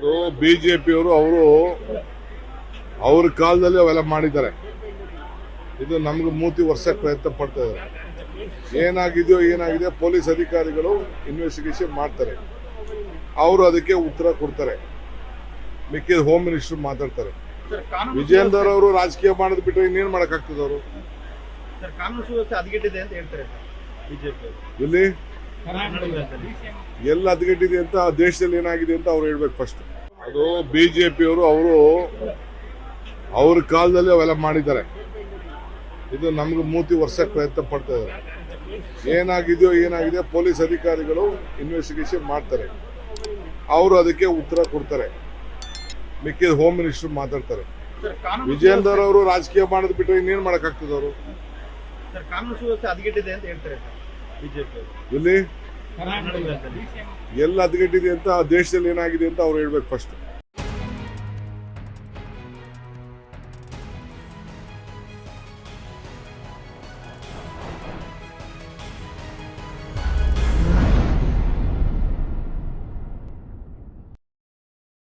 ಅದು ಬಿಜೆಪಿಯವರು ಅವ್ರ ಕಾಲದಲ್ಲಿ ಅವೆಲ್ಲ ಮಾಡಿದ್ದಾರೆ. ಇದು ನಮ್ಗೆ ಮೂತಿ ವರ್ಷಕ್ಕೆ ಪ್ರಯತ್ನ ಪಡ್ತಾ ಇದ್ದಾರೆ. ಏನಾಗಿದೆ ಪೊಲೀಸ್ ಅಧಿಕಾರಿಗಳು ಇನ್ವೆಸ್ಟಿಗೇಷನ್ ಮಾಡ್ತಾರೆ, ಅವರು ಅದಕ್ಕೆ ಉತ್ತರ ಕೊಡ್ತಾರೆ. ಮಿಕ್ಕಿದ ಹೋಮ್ ಮಿನಿಸ್ಟರ್ ಮಾತಾಡ್ತಾರೆ. ವಿಜೇಂದರ್ ಅವರು ರಾಜಕೀಯ ಮಾಡೋದ್ ಬಿಟ್ಟರೆ ಇನ್ನೇನ್ ಮಾಡಕ್ಕಾಗ್ತದೆ ಅವರು? ಕಾನೂನು ಸುವ್ಯವಸ್ಥೆ ಹದಗೆಟ್ಟಿದೆ ಅಂತ ಹೇಳ್ತಾರೆ ಬಿಜೆಪಿ. ಇಲ್ಲಿ ಎಲ್ಲ ಹದಗೆಟ್ಟಿದೆ ಅಂತ, ದೇಶದಲ್ಲಿ ಏನಾಗಿದೆ ಅಂತ ಅವ್ರು ಹೇಳ್ಬೇಕು ಫಸ್ಟ್. ಅದು ಬಿಜೆಪಿಯವರು ಅವ್ರ ಕಾಲದಲ್ಲಿ ಅವೆಲ್ಲ ಮಾಡಿದ್ದಾರೆ. ಇದು ನಮ್ಗೆ ಮೂತಿ ವರ್ಷಕ್ಕೆ ಪ್ರಯತ್ನ ಪಡ್ತಾ ಇದ್ದಾರೆ. ಏನಾಗಿದೆ ಪೊಲೀಸ್ ಅಧಿಕಾರಿಗಳು ಇನ್ವೆಸ್ಟಿಗೇಷನ್ ಮಾಡ್ತಾರೆ, ಅವರು ಅದಕ್ಕೆ ಉತ್ತರ ಕೊಡ್ತಾರೆ. ಮಿಕ್ಕಿದ ಹೋಮ್ ಮಿನಿಸ್ಟರ್ ಮಾತಾಡ್ತಾರೆ. ವಿಜೇಂದರ್ ಅವರು ರಾಜಕೀಯ ಮಾಡೋದ್ ಬಿಟ್ಟರೆ ಇನ್ನೇನ್ ಮಾಡಕ್ಕಾಗ್ತದೆ ಅವರು? ಕಾನೂನು ಸುವ್ಯವಸ್ಥೆ ಹದಗೆಟ್ಟಿದೆ ಅಂತ ಹೇಳ್ತಾರೆ ಬಿಜೆಪಿ. ಇಲ್ಲಿ ಎಲ್ಲ ಹದಗೆಟ್ಟಿದೆ ಅಂತ, ದೇಶದಲ್ಲಿ ಏನಾಗಿದೆ ಅಂತ ಅವ್ರು ಹೇಳ್ಬೇಕು ಫಸ್ಟ್.